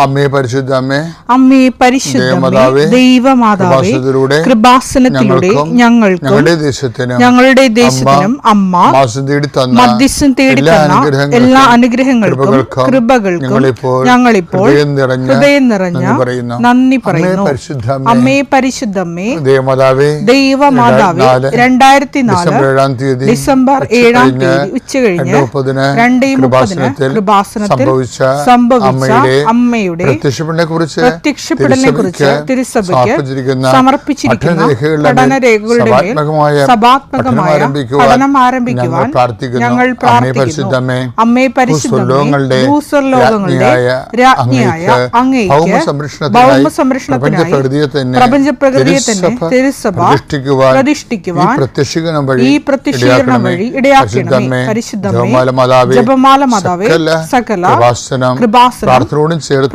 അമ്മേ പരിശുദ്ധ അമ്മേ പരിശുദ്ധ ദൈവമാതാവേ, കൃപാസനത്തിലൂടെ ഞങ്ങൾക്കും ഞങ്ങളുടെ ദേശത്തിനും അമ്മ മധ്യസ്ഥം തേടി തന്ന എല്ലാ അനുഗ്രഹങ്ങൾക്കും കൃപകൾക്കും ഞങ്ങളിപ്പോൾ ഹൃദയം നിറഞ്ഞ നന്ദി പറയുന്നു. അമ്മേ പരിശുദ്ധമ്മേ ദൈവമാതാവേ, 2004 ഡിസംബർ 7 ഉച്ചകഴിഞ്ഞ് 2:30 കൃപാസനത്തിൽ സംഭവിച്ച അമ്മയുടെ പ്രത്യക്ഷപ്പെടലിനെ കുറിച്ച് തിരുസഭയ്ക്ക് സമർപ്പിച്ചിരിക്കുന്ന പഠനരേഖകളുടെ മേൽ സഭാത്മകമായ പഠനം ആരംഭിക്കുവാൻ ഞങ്ങൾ പ്രാർത്ഥിക്കുന്നു. അമ്മേ പരിശുദ്ധമേ, ഭൂസ്വർലോകങ്ങളുടെ രാജ്ഞിയായ അങ്ങേയ്ക്ക് ഭൗമസംരക്ഷണത്തിനായി പ്രപഞ്ചപ്രകൃതിയെ തന്നെ തിരുസഭ പ്രതിഷ്ഠിക്കുവാൻ ഈ പ്രത്യക്ഷീകരണം വഴി ഇടയാക്കണമേ. പരിശുദ്ധമേ, ജപമാല മാതാവേ, സകല കൃപാസനം പ്രാർത്ഥനയോടും ചേർത്ത്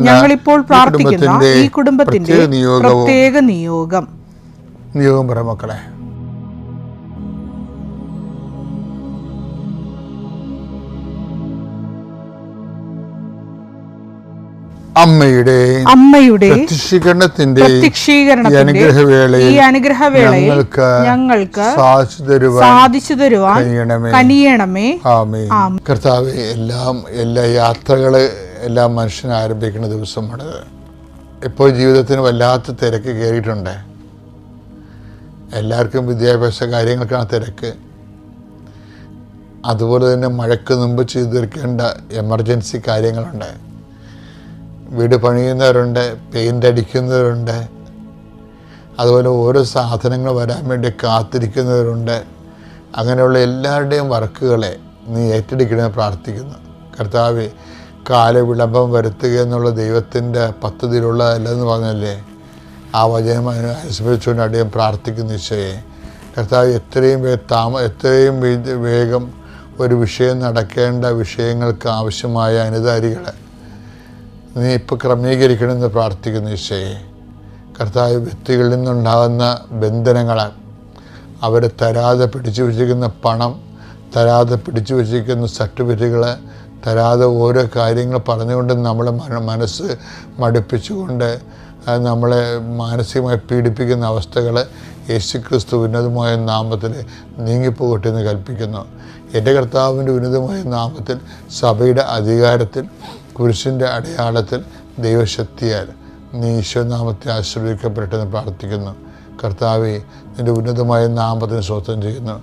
ഞങ്ങളിപ്പോൾ പ്രാർത്ഥിക്കുന്ന ഈ കുടുംബത്തിന്റെ പ്രത്യേക നിയോഗം പറ മക്കളെ. അമ്മയുടെ പ്രത്യക്ഷീകരണത്തിന്റെ ഈ അനുഗ്രഹവേളയിൽ ഞങ്ങൾക്ക് സാധിച്ചു തരുവാൻ കനിയണമേ. കർത്താവേ, എല്ലാ യാത്രകള് എല്ലാ മനുഷ്യനും ആരംഭിക്കുന്ന ദിവസമാണ്. ഇപ്പോൾ ജീവിതത്തിന് വല്ലാത്ത തിരക്ക് കയറിയിട്ടുണ്ട്. എല്ലാവർക്കും വിദ്യാഭ്യാസ കാര്യങ്ങൾക്കാണ് തിരക്ക്. അതുപോലെ തന്നെ മഴയ്ക്ക് മുമ്പ് ചെയ്തു തീർക്കേണ്ട എമർജൻസി കാര്യങ്ങളുണ്ട്. വീട് പണിയുന്നവരുണ്ട്, പെയിൻ്റ് അടിക്കുന്നവരുണ്ട്, അതുപോലെ ഓരോ സാധനങ്ങൾ വരാൻ വേണ്ടി കാത്തിരിക്കുന്നവരുണ്ട്. അങ്ങനെയുള്ള എല്ലാവരുടെയും വർക്കുകളെ നീ ഏറ്റെടുക്കണമെന്ന് പ്രാർത്ഥിക്കുന്നു. കർത്താവേ, കാലവിളംബം വരുത്തുക എന്നുള്ള ദൈവത്തിൻ്റെ പദ്ധതിയിലുള്ളതല്ലെന്ന് പറഞ്ഞല്ലേ, ആ വചനം അനുസ്മരിച്ചുകൊണ്ട് അടിയും പ്രാർത്ഥിക്കുന്ന ഈശോയെ. കർത്താവ്, എത്രയും വേഗം ഒരു വിഷയം നടക്കേണ്ട വിഷയങ്ങൾക്ക് ആവശ്യമായ അനുധാരികളെ നീ ഇപ്പോൾ ക്രമീകരിക്കണമെന്ന് പ്രാർത്ഥിക്കുന്നു ഈശോയെ. കർത്താവ്, വ്യക്തികളിൽ നിന്നുണ്ടാകുന്ന ബന്ധനങ്ങൾ, അവർ തരാതെ പിടിച്ചു വച്ചിരിക്കുന്ന പണം, തരാതെ പിടിച്ചു വച്ചിരിക്കുന്ന സർട്ടിഫിക്കറ്റുകൾ, തരാതെ ഓരോ കാര്യങ്ങൾ പറഞ്ഞുകൊണ്ട് നമ്മളെ മനസ്സ് മടുപ്പിച്ചുകൊണ്ട് നമ്മളെ മാനസികമായി പീഡിപ്പിക്കുന്ന അവസ്ഥകൾ യേശുക്രിസ്തു ഉന്നതമായ നാമത്തിൽ നീങ്ങിപ്പോകട്ടെ എന്ന് കൽപ്പിക്കുന്നു. എൻ്റെ കർത്താവിൻ്റെ ഉന്നതമായ നാമത്തിൽ, സഭയുടെ അധികാരത്തിൽ, കുരിശിൻ്റെ അടയാളത്തിൽ, ദൈവശക്തിയാൽ നീ ഈശോനാമത്തെ ആശീർവദിക്കപ്പെട്ടെന്ന് പ്രാർത്ഥിക്കുന്നു. കർത്താവെ, നിൻ്റെ ഉന്നതമായ നാമത്തിന് സ്വസ്ഥം ചെയ്യുന്നു.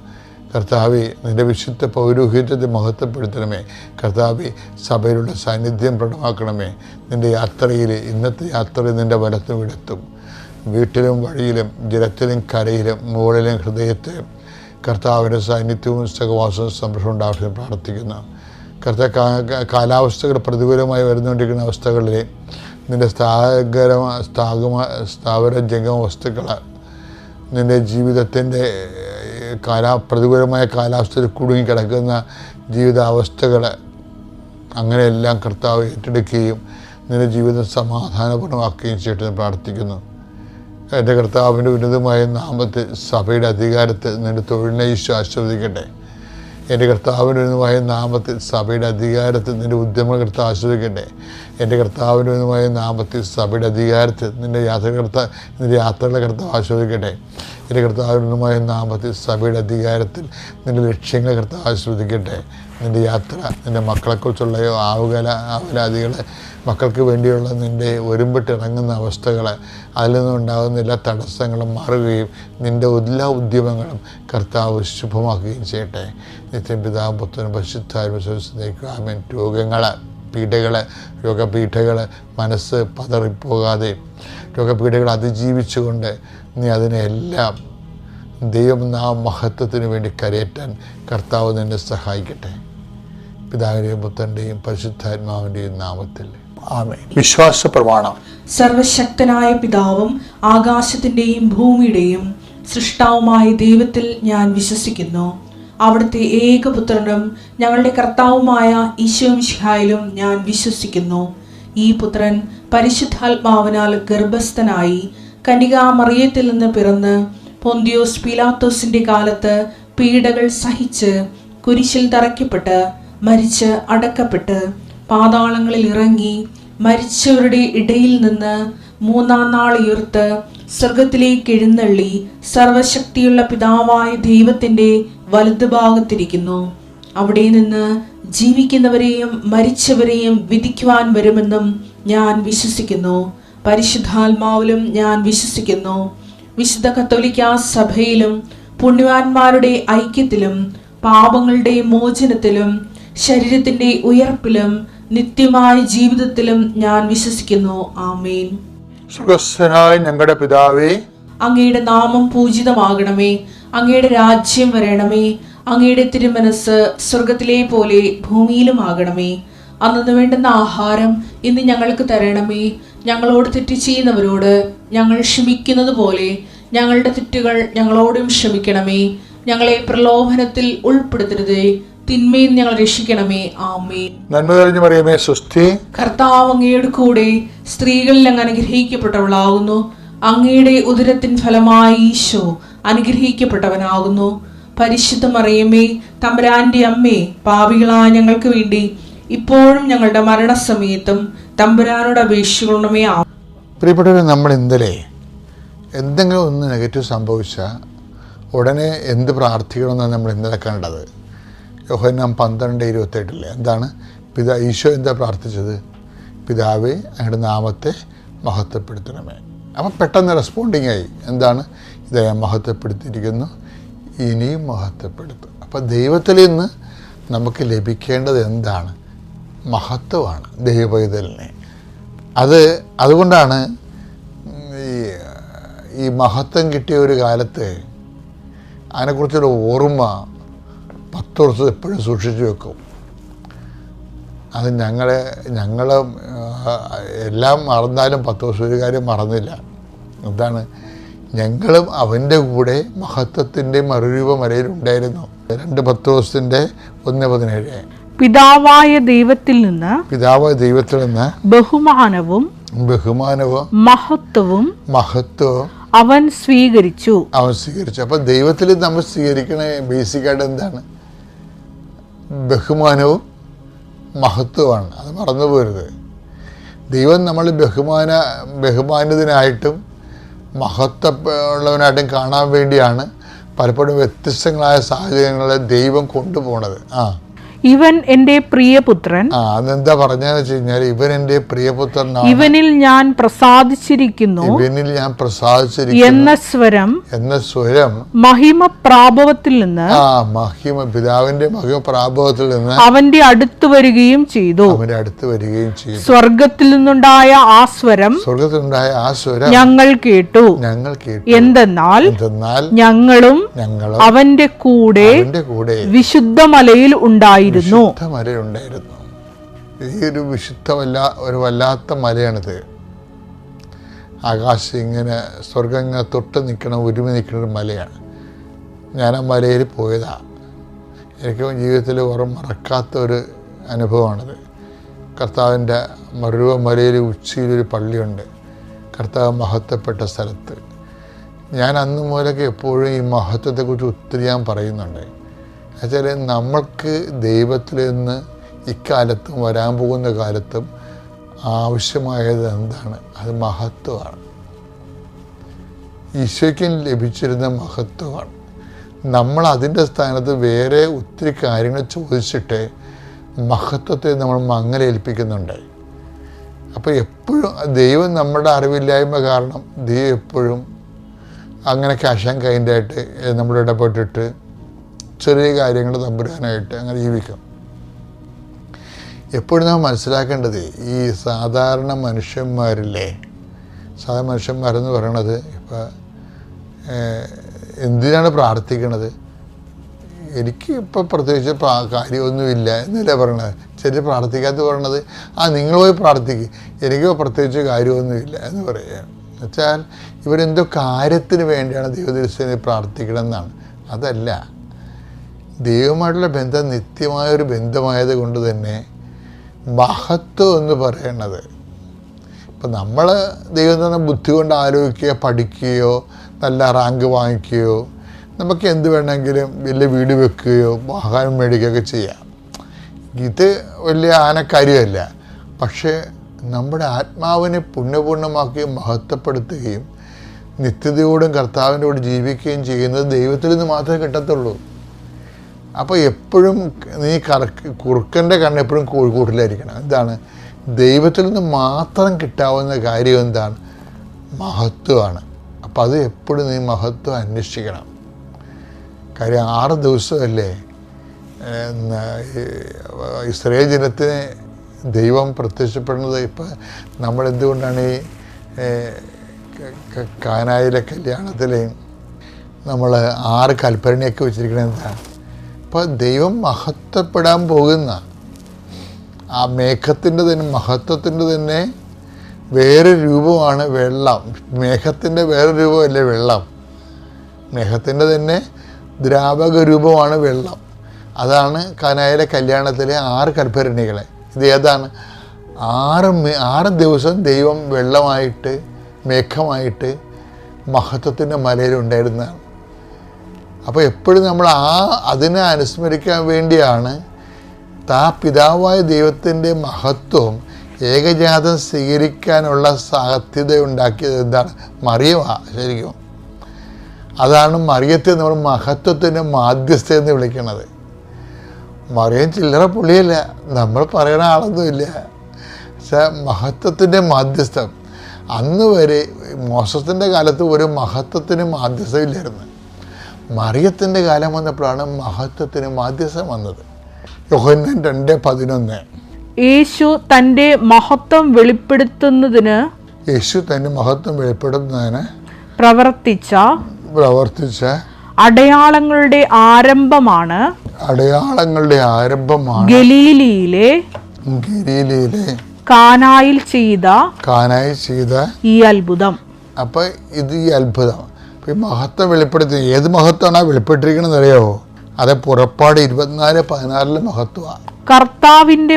കർത്താവെ, നിൻ്റെ വിശുദ്ധ പൗരോഹിത്യത്തെ മഹത്വപ്പെടുത്തണമേ. കർത്താവെ, സഭയിലുള്ള സാന്നിധ്യം പ്രകടമാക്കണമേ. നിൻ്റെ യാത്രയിൽ, ഇന്നത്തെ യാത്രയിൽ നിൻ്റെ വലത്തും ഇടത്തും, വീട്ടിലും വഴിയിലും, ജലത്തിലും കരയിലും, മുകളിലും ഹൃദയത്തിലും കർത്താവിൻ്റെ സാന്നിധ്യവും സഹവാസവും സംരക്ഷണം ഉണ്ടാവട്ടെ പ്രാർത്ഥിക്കുന്നു. കാലാവസ്ഥകൾ പ്രതികൂലമായി വരുന്നുകൊണ്ടിരിക്കുന്ന അവസ്ഥകളിൽ നിൻ്റെ സ്ഥാവര ജംഗമ വസ്തുക്കൾ, നിൻ്റെ ജീവിതത്തിൻ്റെ പ്രതികൂലമായ കാലാവസ്ഥയിൽ കുടുങ്ങിക്കിടക്കുന്ന ജീവിതാവസ്ഥകൾ, അങ്ങനെയെല്ലാം കർത്താവ് ഏറ്റെടുക്കുകയും നിൻ്റെ ജീവിതം സമാധാനപൂർണ്ണമാക്കുകയും ചെയ്യട്ടെന്ന് പ്രാർത്ഥിക്കുന്നു. എൻ്റെ കർത്താവിൻ്റെ ഉന്നതമായ നാമത്തിൽ, സഭയുടെ അധികാരത്തിൽ നിൻ്റെ തൊഴിലിനെ ഈശോ ആശീർവദിക്കട്ടെ. എൻ്റെ കർത്താവിൻ്റെ ഉന്നതമായ നാമത്തിൽ, സഭയുടെ അധികാരത്തിൽ നിൻ്റെ ഉദ്യമങ്ങൾ കർത്താവ് ആസ്വദിക്കട്ടെ. എൻ്റെ കർത്താവിൻ്റെ ഉന്നതമായ നാമത്തിൽ, സഭയുടെ അധികാരത്തിൽ നിൻ്റെ യാത്രകളെ കർത്താവ് ആസ്വദിക്കട്ടെ. എൻ്റെ കർത്താവിൻ്റെ ഉന്നതമായ നാമത്തിൽ, സഭയുടെ അധികാരത്തിൽ നിൻ്റെ ലക്ഷ്യങ്ങളെ കർത്താവ് ആസ്വദിക്കട്ടെ. നിൻ്റെ യാത്ര, നിൻ്റെ മക്കളെക്കുറിച്ചുള്ള ആവലാതികൾ, മക്കൾക്ക് വേണ്ടിയുള്ള നിൻ്റെ ഒരുമ്പിട്ടിറങ്ങുന്ന അവസ്ഥകൾ, അതിൽ നിന്നുണ്ടാകുന്ന എല്ലാ തടസ്സങ്ങളും മാറുകയും നിൻ്റെ എല്ലാ ഉദ്യമങ്ങളും കർത്താവ് ശുഭമാക്കുകയും ചെയ്യട്ടെ. നിത്യം പിതാവും പുത്രനും പരിശുദ്ധാത്മാവിൻ രോഗപീഠകൾ മനസ്സ് പതറിപ്പോകാതെ രോഗപീഠകൾ അതിജീവിച്ചുകൊണ്ട് നീ അതിനെല്ലാം ദൈവമഹത്വത്തിന് വേണ്ടി കരയേറ്റാൻ കർത്താവ് നിന്നെ സഹായിക്കട്ടെ. പിതാവിൻ്റെയും പുത്രൻ്റെയും പരിശുദ്ധാത്മാവിൻ്റെയും നാമത്തിൽ ആമേൻ. വിശ്വാസ പ്രമാണം. സർവശക്തനായ പിതാവും ആകാശത്തിൻ്റെയും ഭൂമിയുടെയും സൃഷ്ടാവുമായ ദൈവത്തിൽ ഞാൻ വിശ്വസിക്കുന്നു. അവിടുത്തെ ഏകപുത്രനും ഞങ്ങളുടെ കർത്താവുമായ ഈശോമിശിഹായിലും ഞാൻ വിശ്വസിക്കുന്നു. ഈ പുത്രൻ പരിശുദ്ധാത്മാവിനാൽ ഗർഭസ്ഥനായി കന്യകാമറിയത്തിൽ നിന്ന് പിറന്ന് പൊന്തിയോസ് പീലാത്തോസിന്റെ കാലത്ത് പീഡകൾ സഹിച്ച് കുരിശിൽ തറയ്ക്കപ്പെട്ട് മരിച്ച് അടക്കപ്പെട്ട് പാതാളങ്ങളിൽ ഇറങ്ങി മരിച്ചവരുടെ ഇടയിൽ നിന്ന് മൂന്നാം നാൾ ഉയർത്ത് സ്വർഗത്തിലേക്ക് എഴുന്നള്ളി സർവശക്തിയുള്ള പിതാവായ ദൈവത്തിന്റെ വലതുഭാഗത്തിരിക്കുന്നു. അവിടെ നിന്ന് ജീവിക്കുന്നവരെയും മരിച്ചവരെയും വിധിക്കുവാൻ വരുമെന്നും ഞാൻ വിശ്വസിക്കുന്നു. പരിശുദ്ധാത്മാവിലും ഞാൻ വിശ്വസിക്കുന്നു. വിശുദ്ധ കത്തോലിക്കാ സഭയിലും പുണ്യവാന്മാരുടെ ഐക്യത്തിലും പാപങ്ങളുടെ മോചനത്തിലും ശരീരത്തിന്റെ ഉയർപ്പിലും നിത്യമായ ജീവിതത്തിലും ഞാൻ വിശ്വസിക്കുന്നു. ആമേൻ. സുഖസ്ഥനായ ഞങ്ങളുടെ പിതാവേ, അങ്ങയുടെ നാമം പൂജിതമാകണമേ. അങ്ങയുടെ രാജ്യം വരണമേ. അങ്ങയുടെ തിരുമനസ് സ്വർഗത്തിലെ പോലെ ഭൂമിയിലുമാകണമേ. അന്നു വേണ്ടുന്ന ആഹാരം ഇന്ന് ഞങ്ങൾക്ക് തരണമേ. ഞങ്ങളോട് തെറ്റ് ചെയ്യുന്നവരോട് ഞങ്ങൾ ക്ഷമിക്കുന്നത് പോലെ ഞങ്ങളുടെ തെറ്റുകൾ ഞങ്ങളോടും ക്ഷമിക്കണമേ. ഞങ്ങളെ പ്രലോഭനത്തിൽ ഉൾപ്പെടുത്തരുതേ, തിന്മയിൽ ഞങ്ങൾ രക്ഷിക്കണമേ. ആമേൻ. നന്മ തെളിഞ്ഞു മറിയമേ, സ്വസ്തി. കർത്താവ് അങ്ങയുടെ കൂടെ സ്ത്രീകളിൽ അങ്ങ് അനുഗ്രഹിക്കപ്പെട്ടവളാകുന്നു. അങ്ങയുടെ ഉദരത്തിൻ ഫലമായി ഈശോ അനുഗ്രഹിക്കപ്പെട്ടവനാകുന്നു. പരിശുദ്ധ മറിയമേ, തമ്പുരാന്റെ അമ്മേ, പാപികളായ ഞങ്ങൾക്ക് വേണ്ടി ഇപ്പോഴും ഞങ്ങളുടെ മരണസമയത്തും തമ്പുരാനോട് അപേക്ഷിക്കണമേ. പ്രിയപ്പെട്ടവരെ, നമ്മൾ ഇന്നലെ എന്തെങ്കിലും ഒന്ന് നെഗറ്റീവ് സംഭവിച്ചാൽ ഉടനെ എന്ത് പ്രാർത്ഥിക്കണമെന്നാണ് നമ്മൾ ഇന്നലെ കണ്ടത്. യോഹന്നാൻ 12:28 എന്താണ് ഈശോ എന്താ പ്രാർത്ഥിച്ചത്? പിതാവേ, അങ്ങയുടെ നാമത്തെ മഹത്വപ്പെടുത്തണമേ. അപ്പം പെട്ടെന്ന് റെസ്പോണ്ടിങ് ആയി. എന്താണ്? ഇതേ മഹത്വപ്പെടുത്തിയിരിക്കുന്നു, ഇനിയും മഹത്വപ്പെടുത്തും. അപ്പം ദൈവത്തിൽ നിന്ന് നമുക്ക് ലഭിക്കേണ്ടത് എന്താണ്? മഹത്വമാണ് ദൈവപൈതലിനെ. അതുകൊണ്ടാണ് ഈ മഹത്വം കിട്ടിയ ഒരു കാലത്ത് അതിനെക്കുറിച്ചൊരു ഓർമ്മ 10 വർഷം എപ്പോഴും സൂക്ഷിച്ചു വെക്കും. അത് ഞങ്ങൾ എല്ലാം മറന്നാലും 10 വർഷം ഒരു കാര്യം മറന്നില്ല. എന്താണ്? ഞങ്ങളും അവൻ്റെ കൂടെ മഹത്വത്തിൻ്റെ മറുരൂപം വരയിലുണ്ടായിരുന്നു. 2 പത്രോസിന്റെ 1:17 പിതാവായ ദൈവത്തിൽ നിന്ന് ബഹുമാനവും മഹത്വവും അവൻ സ്വീകരിച്ചു. അപ്പൊ ദൈവത്തിൽ നമ്മൾ സ്വീകരിക്കണ ബേസിക്കായിട്ട് എന്താണ്? ബഹുമാനവും മഹത്വമാണ്. അത് മറന്നു പോരുത്. ദൈവം നമ്മൾ ബഹുമാനിതനായിട്ടും മഹത്വമുള്ളവനായിട്ടും കാണാൻ വേണ്ടിയാണ് പലപ്പോഴും വ്യത്യസ്തങ്ങളായ സാഹചര്യങ്ങളെ ദൈവം കൊണ്ടുപോണത്. ഇവൻ എന്റെ പ്രിയപുത്രൻ. അതെന്താ പറഞ്ഞതെന്ന് വെച്ച് കഴിഞ്ഞാൽ, ഇവൻ എന്റെ പ്രിയപുത്രനാണ്, ഇവനിൽ ഞാൻ പ്രസാദിച്ചിരിക്കുന്നു എന്ന സ്വരം മഹിമ പ്രാഭവത്തിൽ നിന്ന് പിതാവിന്റെ മഹിമ പ്രാഭവത്തിൽ നിന്ന് അവന്റെ അടുത്ത് വരികയും ചെയ്തു. സ്വർഗത്തിൽ നിന്നുണ്ടായ ആ സ്വരം ഞങ്ങൾ കേട്ടു. എന്തെന്നാൽ ഞങ്ങളും അവന്റെ കൂടെ വിശുദ്ധ മലയിൽ ഉണ്ടായിരുന്നു. മലയുണ്ടായിരുന്നു. ഈ ഒരു ഒരു വല്ലാത്ത മലയാണിത്. ആകാശം ഇങ്ങനെ സ്വർഗം ഇങ്ങനെ തൊട്ട് ഒരുമി നിൽക്കുന്ന ഒരു മലയാണ്. ഞാൻ ആ മലയിൽ പോയതാണ്. എനിക്ക് ജീവിതത്തിൽ മറക്കാത്തൊരു അനുഭവമാണിത്. കർത്താവിൻ്റെ മറുരൂപ മലയിൽ ഉച്ചിയിലൊരു പള്ളിയുണ്ട്, കർത്താവ് മഹത്വപ്പെട്ട സ്ഥലത്ത്. ഞാൻ അന്ന് മുതലൊക്കെ എപ്പോഴും ഈ മഹത്വത്തെക്കുറിച്ച് ഒത്തിരി ഞാൻ പറയുന്നുണ്ട്. എന്നുവെച്ചാൽ നമ്മൾക്ക് ദൈവത്തിൽ നിന്ന് ഇക്കാലത്തും വരാൻ പോകുന്ന കാലത്തും ആവശ്യമായത് എന്താണ്? അത് മഹത്വമാണ്. ഈശോയ്ക്ക് ലഭിച്ചിരുന്ന മഹത്വമാണ്. നമ്മൾ അതിൻ്റെ സ്ഥാനത്ത് വേറെ ഒത്തിരി കാര്യങ്ങൾ ചോദിച്ചിട്ട് മഹത്വത്തെ നമ്മൾ മങ്ങലേൽപ്പിക്കുന്നുണ്ട്. അപ്പോൾ എപ്പോഴും ദൈവം നമ്മുടെ അറിവില്ലായ്മ കാരണം ദൈവം എപ്പോഴും അങ്ങനെ ക്യാഷ് ആൻഡ് കൈൻഡായിട്ട് നമ്മൾ ഇടപെട്ടിട്ട് ചെറിയ കാര്യങ്ങൾ തമ്പുരാനായിട്ട് അങ്ങനെ ജീവിക്കും. എപ്പോഴും നമ്മൾ മനസ്സിലാക്കേണ്ടത്, ഈ സാധാരണ മനുഷ്യന്മാരെന്ന് പറയണത് ഇപ്പം എന്തിനാണ് പ്രാർത്ഥിക്കണത്? എനിക്ക് ഇപ്പോൾ പ്രത്യേകിച്ച് കാര്യമൊന്നുമില്ല എന്നല്ലേ പറയണത്. ചിലർ പ്രാർത്ഥിക്കാത്ത പറയണത് നിങ്ങൾ പോയി പ്രാർത്ഥിക്കുക, എനിക്ക് പ്രത്യേകിച്ച് കാര്യമൊന്നുമില്ല എന്ന് പറയുക. എന്നുവെച്ചാൽ ഇവരെന്തോ കാര്യത്തിന് വേണ്ടിയാണ് ദൈവദൃശ്യനെ പ്രാർത്ഥിക്കണമെന്നാണ്. അതല്ല, ദൈവമായിട്ടുള്ള ബന്ധം നിത്യമായൊരു ബന്ധമായത് കൊണ്ട് തന്നെ മഹത്വം എന്ന് പറയണത്, ഇപ്പം നമ്മൾ ദൈവം തന്നെ ബുദ്ധി കൊണ്ട് ആലോചിക്കുകയോ പഠിക്കുകയോ നല്ല റാങ്ക് വാങ്ങിക്കുകയോ നമുക്ക് എന്ത് വേണമെങ്കിലും വലിയ വീട് വെക്കുകയോ വാഹനം മേടിക്കുകയൊക്കെ ചെയ്യാം. ഇത് വലിയ ആനക്കാര്യമല്ല. പക്ഷേ നമ്മുടെ ആത്മാവിനെ പുണ്യപൂർണ്ണമാക്കുകയും മഹത്വപ്പെടുത്തുകയും നിത്യതയോടും കർത്താവിൻ്റെ കൂടെ ജീവിക്കുകയും ചെയ്യുന്നത് ദൈവത്തിൽ നിന്ന് മാത്രമേ കിട്ടത്തുള്ളൂ. അപ്പോൾ എപ്പോഴും നീ കുറുക്കൻ്റെ കണ്ണ് എപ്പോഴും കൂട്ടിലായിരിക്കണം. എന്താണ്? ദൈവത്തിൽ നിന്ന് മാത്രം കിട്ടാവുന്ന കാര്യം എന്താണ്? മഹത്വമാണ്. അപ്പോൾ അത് എപ്പോഴും നീ മഹത്വം അന്വേഷിക്കണം. കാര്യം 6 ദിവസമല്ലേ ഇസ്രായേൽ ജനത്തിന് ദൈവം പ്രത്യക്ഷപ്പെടുന്നത്. ഇപ്പം നമ്മളെന്തുകൊണ്ടാണ് ഈ കാനായിലെ കല്യാണത്തിൽ നമ്മൾ 6 കൽപ്പനയൊക്കെ വെച്ചിരിക്കണത്? എന്താണ്? അപ്പോൾ ദൈവം മഹത്വപ്പെടാൻ പോകുന്ന ആ മേഘത്തിൻ്റെ തന്നെ മഹത്വത്തിൻ്റെ തന്നെ വേറെ രൂപമാണ് വെള്ളം. മേഘത്തിൻ്റെ വേറെ രൂപമല്ലേ വെള്ളം. മേഘത്തിൻ്റെ തന്നെ ദ്രാവക രൂപമാണ് വെള്ളം. അതാണ് കാനായിലെ കല്യാണത്തിലെ 6 കൽപ്പരണികൾ. ഇത് ഏതാണ്? 6 ദിവസം ദൈവം വെള്ളമായിട്ട് മേഘമായിട്ട് മഹത്വത്തിൻ്റെ മലയിലുണ്ടായിരുന്നതാണ്. അപ്പോൾ എപ്പോഴും നമ്മൾ അതിനെ അനുസ്മരിക്കാൻ വേണ്ടിയാണ് പിതാവായ ദൈവത്തിൻ്റെ മഹത്വം ഏകജാതം സ്വീകരിക്കാനുള്ള സാധ്യത ഉണ്ടാക്കിയത്. എന്താണ്? മറിയമാണ് ശരിക്കും. അതാണ് മറിയത്തെ നമ്മൾ മഹത്വത്തിൻ്റെ മാധ്യസ്ഥ എന്ന് വിളിക്കുന്നത്. മറിയം ചില്ലറ പുള്ളിയല്ല, നമ്മൾ പറയണ ആളൊന്നുമില്ല. പക്ഷേ മഹത്വത്തിൻ്റെ മാധ്യസ്ഥം. അന്ന് വരെ മോശത്തിൻ്റെ കാലത്ത് ഒരു മഹത്വത്തിന് മാധ്യസ്ഥമില്ലായിരുന്നു. മറിയത്തിൻ്റെ കാലം വന്നപ്പോഴാണ് മഹത്വത്തിന് മാധ്യസ്ഥം വന്നത്. യോഹന്നാൻ 2:11. യേശു തൻ്റെ മഹത്വം വെളിപ്പെടുത്തുന്നതിന് പ്രവർത്തിച്ച അടയാളങ്ങളുടെ ആരംഭമാണ് ഗലീലയിലെ കാനായിൽ ചെയ്ത ഈ അത്ഭുതം. അപ്പൊ ഇത് ഈ അത്ഭുതം മഹത്വം വെളിപ്പെടുത്തി. ഏത് മഹത്വമാണ് വെളിപ്പെട്ടിരിക്കണമെന്ന് അറിയാവോ? അത് പുറപ്പാട് 24:16 മഹത്വമാണ്. കർത്താവിന്റെ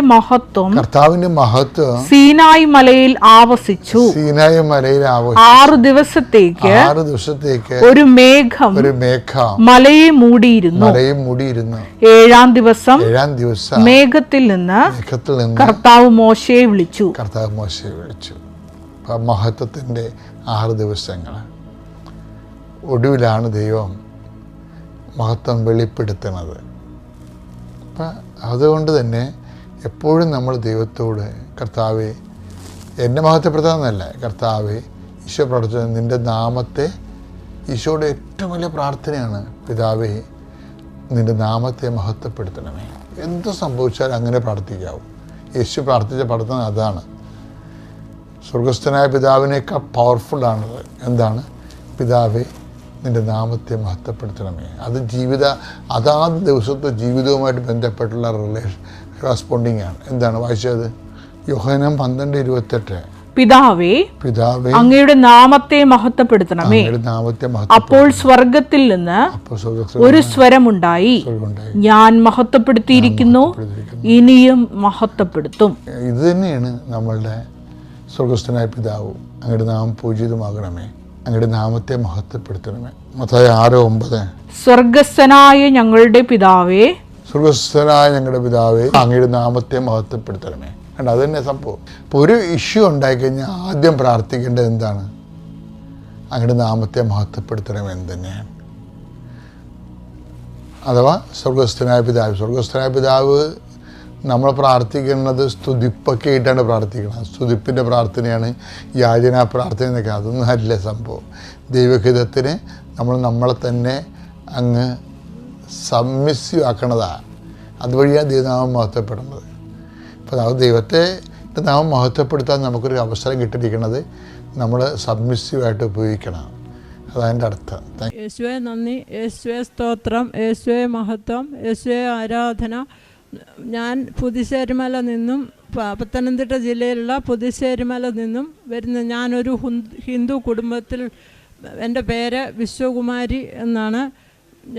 മഹത്വം സീനായി മലയിൽ ആവസിച്ചു. 6 ദിവസത്തേക്ക് ഒരു മേഘം മലയെ മൂടിയിരുന്നു. 7-ാം ദിവസം മേഘത്തിൽ നിന്ന് കർത്താവ് മോശയെ വിളിച്ചു. മഹത്വത്തിന്റെ 6 ദിവസങ്ങൾ ഒടുവിലാണ് ദൈവം മഹത്വം വെളിപ്പെടുത്തുന്നത്. അപ്പം അതുകൊണ്ട് തന്നെ എപ്പോഴും നമ്മൾ ദൈവത്തോട് കർത്താവെ എന്നെ മഹത്വപ്പെടുത്താമെന്നല്ല, കർത്താവെ ഈശോ പ്രാർത്ഥിച്ചത് നിൻ്റെ നാമത്തെ, ഈശോയുടെ ഏറ്റവും വലിയ പ്രാർത്ഥനയാണ് പിതാവേ നിൻ്റെ നാമത്തെ മഹത്വപ്പെടുത്തണമേ. എന്ത് സംഭവിച്ചാലും അങ്ങനെ പ്രാർത്ഥിക്കാവും. യേശു പ്രാർത്ഥിച്ച പ്രാർത്ഥന അതാണ്. സ്വർഗസ്ഥനായ പിതാവിനേക്കാൾ പവർഫുള്ളാണത്. എന്താണ്? പിതാവേ നിൻ്റെ നാമത്തെ മഹത്വപ്പെടുത്തണമേ. അത് അതാത് ദിവസത്തെ ജീവിതവുമായിട്ട് ബന്ധപ്പെട്ടുള്ള റെസ്പോണ്ടിങ് ആണ്. എന്താണ് വായിച്ചത്? യോഹന്നാൻ 12:28. പിതാവേ അങ്ങയുടെ നാമത്തെ മഹത്വപ്പെടുത്തണമേ. അപ്പോൾ സ്വർഗത്തിൽ നിന്ന് ഒരു സ്വരമുണ്ടായി, ഞാൻ മഹത്വപ്പെടുത്തിയിരിക്കുന്നു, ഇനിയും മഹത്വപ്പെടുത്തും. ഇത് തന്നെയാണ് നമ്മളുടെ സ്വർഗസ്ഥനായ പിതാവ്. അങ്ങയുടെ നാമം പൂജിതമാകണമേ, അങ്ങയുടെ നാമത്തെ മഹത്വപ്പെടുത്തണമേ. മത്തായി 6:9. സ്വർഗസ്ഥനായ ഞങ്ങളുടെ പിതാവേ, അങ്ങയുടെ നാമത്തെ മഹത്വപ്പെടുത്തണമേ. കണ്ട, അത് തന്നെ സംഭവം. ഇപ്പോൾ ഒരു ഇഷ്യൂ ഉണ്ടായിക്കഴിഞ്ഞാൽ ആദ്യം പ്രാർത്ഥിക്കേണ്ടത് എന്താണ്? അങ്ങയുടെ നാമത്തെ മഹത്വപ്പെടുത്തണമേ എന്ന് തന്നെയാണ്. അഥവാ സ്വർഗസ്ഥനായ പിതാവ് നമ്മൾ പ്രാർത്ഥിക്കുന്നത് സ്തുതിപ്പൊക്കെ ആയിട്ടാണ് പ്രാർത്ഥിക്കുന്നത്. സ്തുതിപ്പിൻ്റെ പ്രാർത്ഥനയാണ്, യാചനാ പ്രാർത്ഥന എന്നൊക്കെ. അതൊന്നും അല്ല സംഭവം. ദൈവഹിതത്തിന് നമ്മളെ തന്നെ അങ്ങ് സബ്മിസീവ് ആക്കണതാണ്. അതുവഴിയാണ് ദൈവനാമം മഹത്വപ്പെടുന്നത്. അപ്പോൾ ദൈവത്തെ നാമം മഹത്വപ്പെടുത്താൻ നമുക്കൊരു അവസരം കിട്ടിയിരിക്കുന്നത് നമ്മൾ സബ്മിസീവായിട്ട് ഉപയോഗിക്കണം. അതതിൻ്റെ അർത്ഥം. യേശുവേ നന്ദി, യേശുവേ സ്തോത്രം, യേശുവേ മഹത്വം, യേശുവേ ആരാധന. ഞാൻ പുതുശ്ശേരിമല നിന്നും, പത്തനംതിട്ട ജില്ലയിലുള്ള പുതുശ്ശേരിമല നിന്നും വരുന്ന ഞാനൊരു ഹിന്ദു കുടുംബത്തിൽ, എൻ്റെ പേര് വിശ്വകുമാരി എന്നാണ്.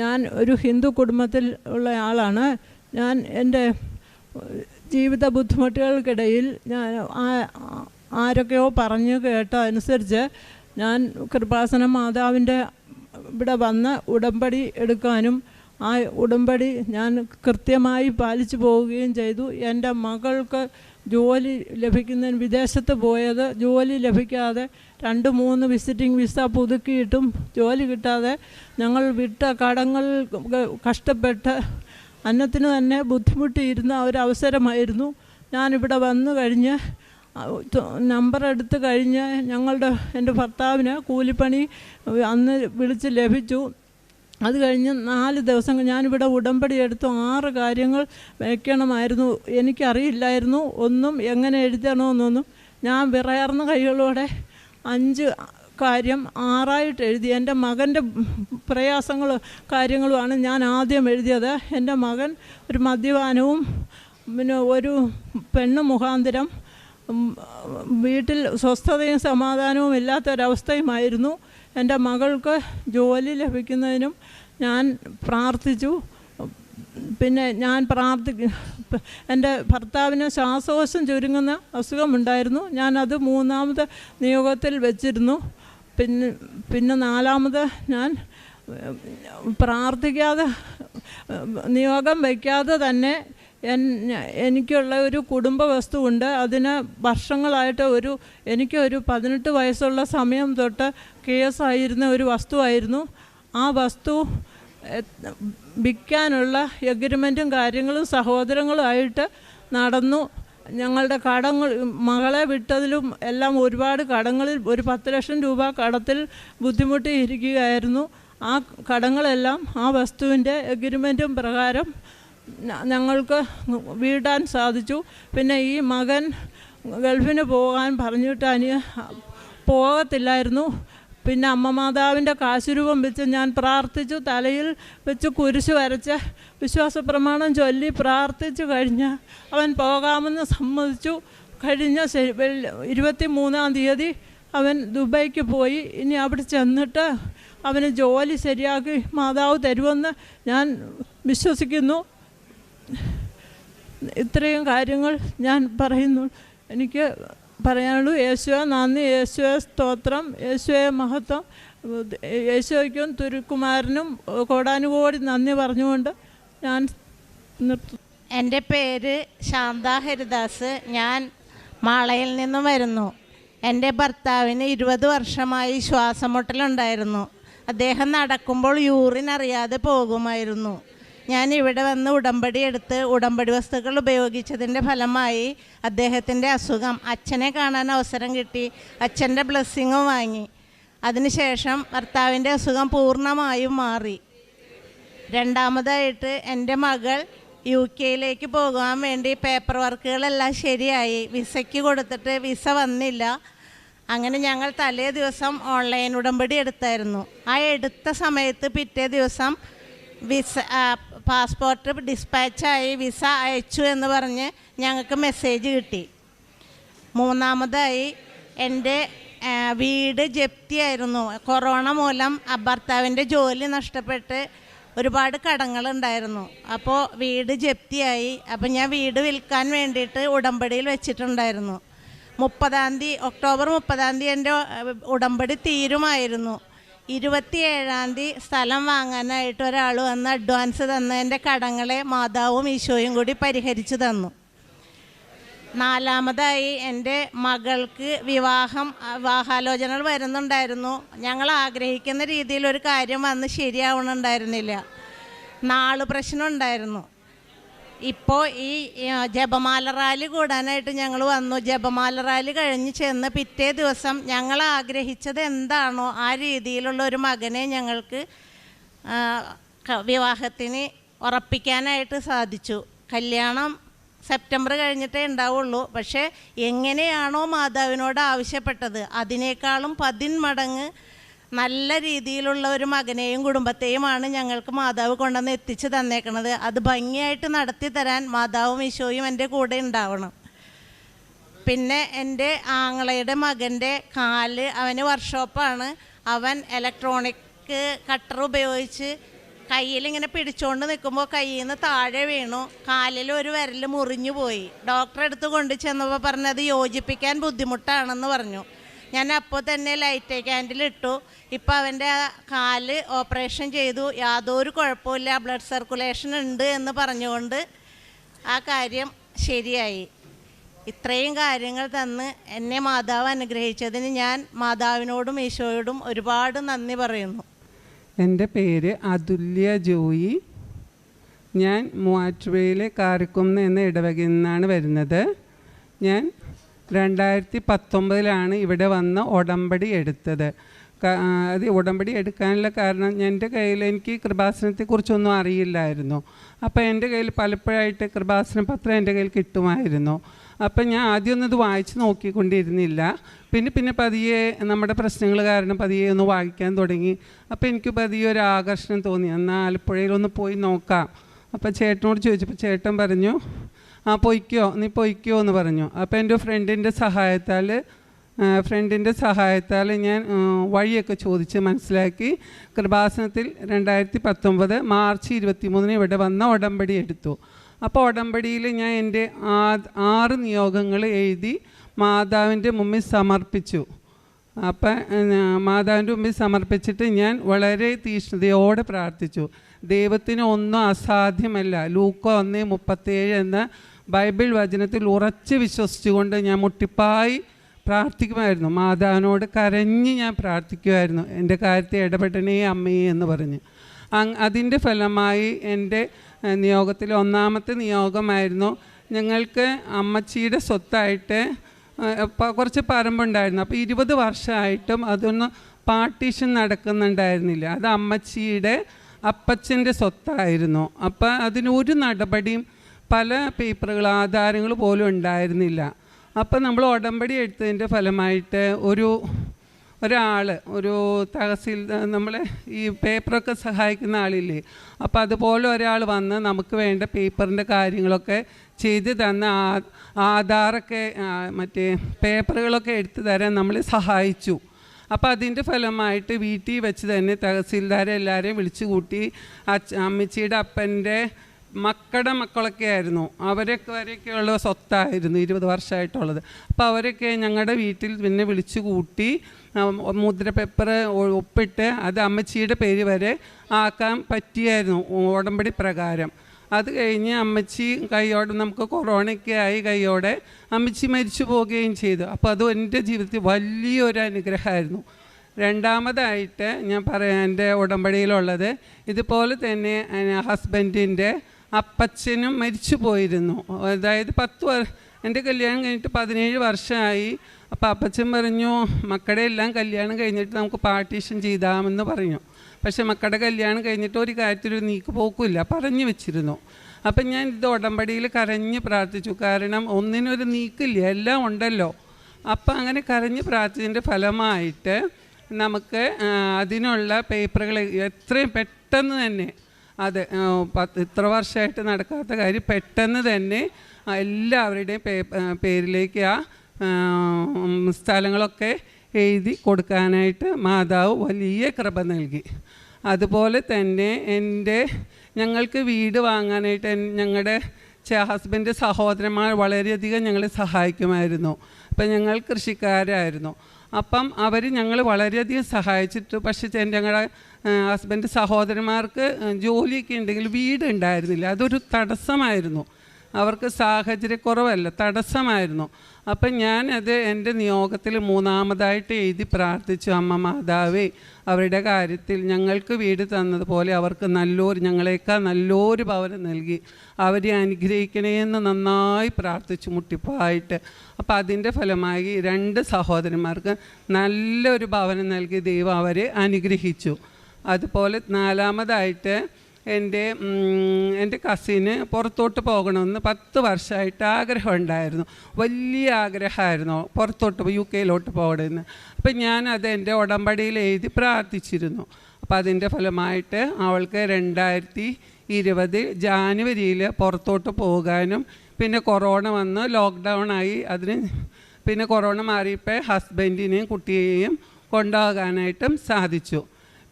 ഞാൻ ഒരു ഹിന്ദു കുടുംബത്തിൽ ഉള്ള ആളാണ്. ഞാൻ എൻ്റെ ജീവിത ബുദ്ധിമുട്ടുകൾക്കിടയിൽ ഞാൻ ആരൊക്കെയോ പറഞ്ഞു കേട്ട അനുസരിച്ച് ഞാൻ കൃപാസന മാതാവിൻ്റെ ഇവിടെ വന്ന് ഉടമ്പടി എടുക്കാനും ആ ഉടമ്പടി ഞാൻ കൃത്യമായി പാലിച്ചു പോവുകയും ചെയ്തു. എൻ്റെ മകൾക്ക് ജോലി ലഭിക്കുന്നതിന് വിദേശത്ത് പോയത് ജോലി ലഭിക്കാതെ 2-3 വിസിറ്റിംഗ് വിസ പുതുക്കിയിട്ടും ജോലി കിട്ടാതെ ഞങ്ങൾ വിട്ട കടങ്ങൾ കഷ്ടപ്പെട്ട് അന്നത്തിന് തന്നെ ബുദ്ധിമുട്ടിയിരുന്ന ഒരവസരമായിരുന്നു. ഞാനിവിടെ വന്നു കഴിഞ്ഞ് നമ്പർ എടുത്ത് കഴിഞ്ഞ് എൻ്റെ ഭർത്താവിന് കൂലിപ്പണി അന്ന് വിളിച്ച് ലഭിച്ചു. അത് കഴിഞ്ഞ് 4 ദിവസം ഞാനിവിടെ ഉടമ്പടി എടുത്തു. 6 കാര്യങ്ങൾ വയ്ക്കണമായിരുന്നു. എനിക്കറിയില്ലായിരുന്നു ഒന്നും എങ്ങനെ എഴുതണമെന്നൊന്നും. ഞാൻ വിറയാർന്ന കൈകളോടെ 5 കാര്യം 6ആയിട്ട് എഴുതി. എൻ്റെ മകൻ്റെ കാര്യങ്ങളുമാണ് ഞാൻ ആദ്യം എഴുതിയത്. എൻ്റെ മകൻ ഒരു മദ്യപാനവും പിന്നെ ഒരു പെണ്ണ് മുഖാന്തരം വീട്ടിൽ സ്വസ്ഥതയും സമാധാനവും ഇല്ലാത്തൊരവസ്ഥയുമായിരുന്നു. എൻ്റെ മകൾക്ക് ജോലി ലഭിക്കുന്നതിനും ഞാൻ പ്രാർത്ഥിച്ചു. പിന്നെ ഞാൻ എൻ്റെ ഭർത്താവിന് ശ്വാസകോശം ചുരുങ്ങുന്ന അസുഖമുണ്ടായിരുന്നു. ഞാനത് 3ാമത് നിയോഗത്തിൽ വെച്ചിരുന്നു. പിന്നെ 4ാമത് ഞാൻ പ്രാർത്ഥിക്കാതെ നിയോഗം വയ്ക്കാതെ തന്നെ എനിക്കുള്ള ഒരു കുടുംബ വസ്തുവുണ്ട്. അതിന് വർഷങ്ങളായിട്ട് എനിക്കൊരു 18 വയസ്സുള്ള സമയം തൊട്ട് കേസായിരുന്ന ഒരു വസ്തുവായിരുന്നു. ആ വസ്തു വിൽക്കാനുള്ള എഗ്രിമെൻറ്റും കാര്യങ്ങളും സഹോദരങ്ങളുമായിട്ട് നടന്നു. ഞങ്ങളുടെ കടങ്ങൾ മകളെ വിട്ടതിലും എല്ലാം ഒരുപാട് കടങ്ങളിൽ ഒരു 10 ലക്ഷം രൂപ കടത്തിൽ ബുദ്ധിമുട്ടിയിരിക്കുകയായിരുന്നു. ആ കടങ്ങളെല്ലാം ആ വസ്തുവിൻ്റെ എഗ്രിമെൻറ്റും പ്രകാരം ഞങ്ങൾക്ക് വീടാൻ സാധിച്ചു. പിന്നെ ഈ മകൻ ഗൾഫിന് പോകാൻ പറഞ്ഞിട്ട് പോകത്തില്ലായിരുന്നു. പിന്നെ അമ്മ മാതാവിൻ്റെ കാശുരൂപം വെച്ച് ഞാൻ പ്രാർത്ഥിച്ചു. തലയിൽ വെച്ച് കുരിശ് വരച്ച് വിശ്വാസപ്രമാണം ചൊല്ലി പ്രാർത്ഥിച്ചു കഴിഞ്ഞ് അവൻ പോകാമെന്ന് സമ്മതിച്ചു. കഴിഞ്ഞ 23-ാം തീയതി അവൻ ദുബൈക്ക് പോയി. ഇനി അവിടെ ചെന്നിട്ട് അവന് ജോലി ശരിയാക്കി മാതാവ് തരുമെന്ന് ഞാൻ വിശ്വസിക്കുന്നു. ഇത്രയും കാര്യങ്ങൾ ഞാൻ പറയുന്നു. എനിക്ക് പറയാനുള്ളൂ. യേശുവേ നന്ദി, യേശുവേ സ്തോത്രം, യേശുവേ മഹത്വം. യേശുവയ്ക്കും തുരുക്കുമാരനും കോടാനുകോടി നന്ദി പറഞ്ഞുകൊണ്ട് ഞാൻ നിർത്തുന്നു. എൻ്റെ പേര് ശാന്ത ഹരിദാസ്. ഞാൻ മാളയിൽ നിന്നും വരുന്നു. എൻ്റെ ഭർത്താവിന് 20 വർഷമായി ശ്വാസമുട്ടലുണ്ടായിരുന്നു. അദ്ദേഹം നടക്കുമ്പോൾ യൂറിൻ അറിയാതെ പോകുമായിരുന്നു. ഞാൻ ഇവിടെ വന്ന് ഉടമ്പടി എടുത്ത് ഉടമ്പടി വസ്തുക്കൾ ഉപയോഗിച്ചതിൻ്റെ ഫലമായി അദ്ദേഹത്തിൻ്റെ അസുഖം, അച്ഛനെ കാണാൻ അവസരം കിട്ടി. അച്ഛൻ്റെ ബ്ലെസ്സിങ്ങും വാങ്ങി. അതിനുശേഷം ഭർത്താവിൻ്റെ അസുഖം പൂർണ്ണമായും മാറി. രണ്ടാമതായിട്ട് എൻ്റെ മകൾ UK പോകാൻ വേണ്ടി പേപ്പർ വർക്കുകളെല്ലാം ശരിയായി. വിസയ്ക്ക് കൊടുത്തിട്ട് വിസ വന്നില്ല. അങ്ങനെ ഞങ്ങൾ തലേ ദിവസം ഓൺലൈൻ ഉടമ്പടി എടുത്തായിരുന്നു. ആ എടുത്ത സമയത്ത് പിറ്റേ ദിവസം പാസ്പോർട്ട് ഡിസ്പാച്ചായി, വിസ അയച്ചു എന്ന് പറഞ്ഞ് ഞങ്ങൾക്ക് മെസ്സേജ് കിട്ടി. മൂന്നാമതായി എൻ്റെ വീട് ജപ്തിയായിരുന്നു. കൊറോണ മൂലം ഭർത്താവിൻ്റെ ജോലി നഷ്ടപ്പെട്ട് ഒരുപാട് കടങ്ങളുണ്ടായിരുന്നു. അപ്പോൾ വീട് ജപ്തിയായി. അപ്പോൾ ഞാൻ വീട് വിൽക്കാൻ വേണ്ടിയിട്ട് ഉടമ്പടിയിൽ വെച്ചിട്ടുണ്ടായിരുന്നു. ഒക്ടോബർ 30 എൻ്റെ ഉടമ്പടി തീരുമായിരുന്നു. 27 സ്ഥലം വാങ്ങാനായിട്ട് ഒരാൾ വന്ന് അഡ്വാൻസ് തന്ന് എൻ്റെ കടങ്ങളെ മാതാവും ഈശോയും കൂടി പരിഹരിച്ചു തന്നു. 4ാമതായി എൻ്റെ മകൾക്ക് വിവാഹാലോചനകൾ വരുന്നുണ്ടായിരുന്നു. ഞങ്ങൾ ആഗ്രഹിക്കുന്ന രീതിയിൽ ഒരു കാര്യം വന്ന് ശരിയാവണുണ്ടായിരുന്നില്ല. നാള് പ്രശ്നം ഉണ്ടായിരുന്നു. ഇപ്പോൾ ഈ ജപമാല റാലി കൂടാനായിട്ട് ഞങ്ങൾ വന്നു. ജപമാല റാലി കഴിഞ്ഞ് ചെന്ന് പിറ്റേ ദിവസം ഞങ്ങൾ ആഗ്രഹിച്ചത് എന്താണോ ആ രീതിയിലുള്ള ഒരു മകനെ ഞങ്ങൾക്ക് വിവാഹത്തിന് ഉറപ്പിക്കാനായിട്ട് സാധിച്ചു. കല്യാണം സെപ്റ്റംബർ കഴിഞ്ഞിട്ടേ ഉണ്ടാവുള്ളൂ. പക്ഷേ എങ്ങനെയാണോ മാതാവിനോട് ആവശ്യപ്പെട്ടത് അതിനേക്കാളും 10 മടങ്ങ് നല്ല രീതിയിലുള്ള ഒരു മകനെയും കുടുംബത്തെയുമാണ് ഞങ്ങൾക്ക് മാതാവ് കൊണ്ടുവന്ന് എത്തിച്ച് തന്നേക്കണത്. അത് ഭംഗിയായിട്ട് നടത്തി തരാൻ മാതാവും ഈശോയും എൻ്റെ കൂടെ ഉണ്ടാവണം. പിന്നെ എൻ്റെ ആങ്ങളയുടെ മകൻ്റെ കാല്, അവന് വർക്ക്ഷോപ്പാണ്. അവൻ ഇലക്ട്രോണിക് കട്ടർ ഉപയോഗിച്ച് കയ്യിലിങ്ങനെ പിടിച്ചുകൊണ്ട് നിൽക്കുമ്പോൾ കയ്യിൽ നിന്ന് താഴെ വീണു. കാലിൽ ഒരു വിരൽ മുറിഞ്ഞു പോയി. ഡോക്ടറെ അടുത്ത് കൊണ്ടു ചെന്നപ്പോൾ പറഞ്ഞത് യോജിപ്പിക്കാൻ ബുദ്ധിമുട്ടാണെന്ന് പറഞ്ഞു. ഞാൻ അപ്പോൾ തന്നെ ലൈറ്റ് ക്യാൻഡിൽ ഇട്ടു. ഇപ്പം അവൻ്റെ കാല് ഓപ്പറേഷൻ ചെയ്തു, യാതൊരു കുഴപ്പമില്ല, ബ്ലഡ് സർക്കുലേഷൻ ഉണ്ട് എന്ന് പറഞ്ഞുകൊണ്ട് ആ കാര്യം ശരിയായി. ഇത്രയും കാര്യങ്ങൾ തന്ന് എന്നെ മാതാവ് അനുഗ്രഹിച്ചതിന് ഞാൻ മാതാവിനോടും ഈശോയോടും ഒരുപാട് നന്ദി പറയുന്നു. എൻ്റെ പേര് അതുല്യ ജോയി. ഞാൻ മൂവാറ്റുപുഴയിലെ കാരക്കുന്ന് എന്ന ഇടവകയിൽ നിന്നാണ് വരുന്നത്. ഞാൻ 2019 ഇവിടെ വന്ന് ഉടമ്പടി എടുത്തത്. അത് ഉടമ്പടി എടുക്കാനുള്ള കാരണം എൻ്റെ കയ്യിൽ എനിക്ക് കൃപാസനത്തെക്കുറിച്ചൊന്നും അറിയില്ലായിരുന്നു. അപ്പോൾ എൻ്റെ കയ്യിൽ പലപ്പോഴായിട്ട് കൃപാസന പത്രം എൻ്റെ കയ്യിൽ കിട്ടുമായിരുന്നു. അപ്പം ഞാൻ ആദ്യമൊന്നും ഇത് വായിച്ച് നോക്കിക്കൊണ്ടിരുന്നില്ല. പിന്നെ പതിയെ നമ്മുടെ പ്രശ്നങ്ങൾ കാരണം പതിയെ ഒന്ന് വായിക്കാൻ തുടങ്ങി. അപ്പോൾ എനിക്ക് പതിയെ ഒരു ആകർഷണം തോന്നി, എന്നാൽ ആലപ്പുഴയിലൊന്ന് പോയി നോക്കാം. അപ്പോൾ ചേട്ടനോട് ചോദിച്ചപ്പോൾ ചേട്ടൻ പറഞ്ഞു, നീ പൊയ്ക്കോ എന്ന് പറഞ്ഞു. അപ്പോൾ എൻ്റെ ഫ്രണ്ടിൻ്റെ സഹായത്താൽ ഞാൻ വഴിയൊക്കെ ചോദിച്ച് മനസ്സിലാക്കി കൃപാസനത്തിൽ 2019 മാർച്ച് 23 ഇവിടെ വന്ന ഉടമ്പടി എടുത്തു. അപ്പോൾ ഉടമ്പടിയിൽ ഞാൻ എൻ്റെ 6 നിയോഗങ്ങൾ എഴുതി മാതാവിൻ്റെ മുമ്പിൽ സമർപ്പിച്ചു. അപ്പം മാതാവിൻ്റെ മുമ്പിൽ സമർപ്പിച്ചിട്ട് ഞാൻ വളരെ തീഷ്ണതയോടെ പ്രാർത്ഥിച്ചു. ദൈവത്തിന് ഒന്നും അസാധ്യമല്ല. ലൂക്ക 1:37 എന്ന ബൈബിൾ വചനത്തിൽ ഉറച്ച് വിശ്വസിച്ചുകൊണ്ട് ഞാൻ മുട്ടിപ്പായി പ്രാർത്ഥിക്കുമായിരുന്നു. മാതാവിനോട് കരഞ്ഞ് ഞാൻ പ്രാർത്ഥിക്കുമായിരുന്നു, എൻ്റെ കാര്യത്തിൽ ഇടപെടണേ അമ്മയെ എന്ന് പറഞ്ഞ്. അതിൻ്റെ ഫലമായി എൻ്റെ നിയോഗത്തിൽ 1ാമത്തെ നിയോഗമായിരുന്നു, ഞങ്ങൾക്ക് അമ്മച്ചിയുടെ സ്വത്തായിട്ട് കുറച്ച് പറമ്പുണ്ടായിരുന്നു. അപ്പോൾ 20 വർഷമായിട്ടും അതൊന്ന് പാർട്ടീഷൻ നടക്കുന്നുണ്ടായിരുന്നില്ല. അത് അമ്മച്ചിയുടെ അപ്പച്ചൻ്റെ സ്വത്തായിരുന്നു. അപ്പോൾ അതിനൊരു നടപടിയും പല പേപ്പറുകൾ ആധാരങ്ങൾ പോലും ഉണ്ടായിരുന്നില്ല. അപ്പോൾ നമ്മൾ ഉടമ്പടി എടുത്തതിൻ്റെ ഫലമായിട്ട് ഒരു തഹസിൽ നമ്മളെ ഈ പേപ്പറൊക്കെ സഹായിക്കുന്ന ആളില്ലേ, അപ്പോൾ അതുപോലെ ഒരാൾ വന്ന് നമുക്ക് വേണ്ട പേപ്പറിൻ്റെ കാര്യങ്ങളൊക്കെ ചെയ്ത് തന്ന ആധാറൊക്കെ മറ്റേ പേപ്പറുകളൊക്കെ എടുത്തു തരാൻ നമ്മളെ സഹായിച്ചു. അപ്പോൾ അതിൻ്റെ ഫലമായിട്ട് വീട്ടിൽ വെച്ച് തന്നെ തഹസിൽദാരെ എല്ലാവരെയും വിളിച്ചു കൂട്ടി. അമ്മച്ചിയുടെ അപ്പൻ്റെ മക്കളൊക്കെ ആയിരുന്നു, വരെയൊക്കെയുള്ള സ്വത്തായിരുന്നു 20 വർഷമായിട്ടുള്ളത്. അപ്പോൾ അവരൊക്കെ ഞങ്ങളുടെ വീട്ടിൽ പിന്നെ വിളിച്ചു കൂട്ടി മുദ്ര പേപ്പർ ഒപ്പിട്ട് അത് അമ്മച്ചിയുടെ പേര് വരെ ആക്കാൻ പറ്റിയായിരുന്നു ഉടമ്പടി പ്രകാരം. അത് കഴിഞ്ഞ് അമ്മച്ചി നമുക്ക് കൊറോണയൊക്കെ ആയി കൈയോടെ അമ്മച്ചി മരിച്ചു പോവുകയും ചെയ്തു. അപ്പോൾ അത് എൻ്റെ ജീവിതത്തിൽ വലിയൊരു അനുഗ്രഹമായിരുന്നു. രണ്ടാമതായിട്ട് ഞാൻ പറയാൻ എൻ്റെ ഉടമ്പടിയിലുള്ളത്, ഇതുപോലെ തന്നെ ഹസ്ബൻഡിൻ്റെ അപ്പച്ചനും മരിച്ചു പോയിരുന്നു. അതായത് എൻ്റെ കല്യാണം കഴിഞ്ഞിട്ട് 17 വർഷമായി. അപ്പോൾ അപ്പച്ചൻ പറഞ്ഞു, മക്കളുടെ എല്ലാം കല്യാണം കഴിഞ്ഞിട്ട് നമുക്ക് പാർട്ടീഷൻ ചെയ്താമെന്ന് പറഞ്ഞു. പക്ഷെ മക്കളുടെ കല്യാണം കഴിഞ്ഞിട്ട് ഒരു കാര്യത്തിലൊരു നീക്ക് പോക്കില്ല, പറഞ്ഞു വെച്ചിരുന്നു. അപ്പം ഞാൻ ഇത് ഉടമ്പടിയിൽ കരഞ്ഞ് പ്രാർത്ഥിച്ചു. കാരണം ഒന്നിനൊരു നീക്കില്ല, എല്ലാം ഉണ്ടല്ലോ. അപ്പം അങ്ങനെ കരഞ്ഞ് പ്രാർത്ഥിച്ചതിൻ്റെ ഫലമായിട്ട് നമുക്ക് അതിനുള്ള പേപ്പറുകൾ എത്രയും പെട്ടെന്ന് തന്നെ, അത് ഇത്ര വർഷമായിട്ട് നടക്കാത്ത കാര്യം പെട്ടെന്ന് തന്നെ എല്ലാവരുടെയും പേരിലേക്ക് സ്ഥലങ്ങളൊക്കെ എഴുതി കൊടുക്കാനായിട്ട് മാതാവ് വലിയ കൃപ നൽകി. അതുപോലെ തന്നെ ഞങ്ങൾക്ക് വീട് വാങ്ങാനായിട്ട് ഞങ്ങളുടെ ഹസ്ബൻഡ് സഹോദരന്മാർ വളരെയധികം ഞങ്ങളെ സഹായിക്കുമായിരുന്നു. അപ്പം ഞങ്ങൾ കൃഷിക്കാരായിരുന്നു. അപ്പം അവർ ഞങ്ങൾ വളരെയധികം സഹായിച്ചിട്ട്, പക്ഷേ ഞങ്ങളുടെ ഹസ്ബൻഡ് സഹോദരന്മാർക്ക് ജോലിയൊക്കെ ഉണ്ടെങ്കിൽ വീട് ഉണ്ടായിരുന്നില്ല. അതൊരു തടസ്സമായിരുന്നു. അവർക്ക് സാഹചര്യക്കുറവല്ല, തടസ്സമായിരുന്നു. അപ്പം ഞാനത് എൻ്റെ നിയോഗത്തിൽ 3ാമതായിട്ട് എഴുതി പ്രാർത്ഥിച്ചു, അമ്മ മാതാവേ, അവരുടെ കാര്യത്തിൽ ഞങ്ങൾക്ക് വീട് തന്നതുപോലെ അവർക്ക് ഞങ്ങളെക്കാൾ നല്ലൊരു ഭവനം നൽകി അവരെ അനുഗ്രഹിക്കണേന്ന് നന്നായി പ്രാർത്ഥിച്ചു മുട്ടിപ്പായിട്ട്. അപ്പം അതിൻ്റെ ഫലമായി 2 സഹോദരന്മാർക്ക് നല്ലൊരു ഭവനം നൽകി ദൈവം അവരെ അനുഗ്രഹിച്ചു. അതുപോലെ 4ാമതായിട്ട് എൻ്റെ കസിന് പുറത്തോട്ട് പോകണമെന്ന് 10 വർഷമായിട്ട് ആഗ്രഹം ഉണ്ടായിരുന്നു. വലിയ ആഗ്രഹമായിരുന്നു പുറത്തോട്ട് UK പോകണമെന്ന്. അപ്പം ഞാനത് എൻ്റെ ഉടമ്പടിയിൽ എഴുതി പ്രാർത്ഥിച്ചിരുന്നു. അപ്പോൾ അതിൻ്റെ ഫലമായിട്ട് അവൾക്ക് 2020 ജാനുവരിയിൽ പുറത്തോട്ട് പോകാനും, പിന്നെ കൊറോണ വന്ന് ലോക്ക്ഡൗണായി. പിന്നെ കൊറോണ മാറിയപ്പോൾ ഹസ്ബൻഡിനെയും കുട്ടിയെയും കൊണ്ടുപോകാനായിട്ടും സാധിച്ചു.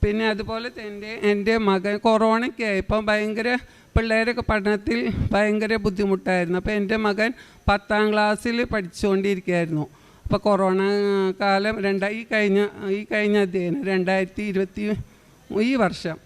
പിന്നെ അതുപോലെ തന്നെ എൻ്റെ മകൻ കൊറോണയ്ക്ക് ആയപ്പം പിള്ളേരൊക്കെ പഠനത്തിൽ ഭയങ്കര ബുദ്ധിമുട്ടായിരുന്നു. അപ്പോൾ എൻ്റെ മകൻ 10ാം ക്ലാസ്സിൽ പഠിച്ചുകൊണ്ടിരിക്കുകയായിരുന്നു. അപ്പോൾ കൊറോണ കാലം ഈ കഴിഞ്ഞ അധ്യയനം 2020 ഈ വർഷം.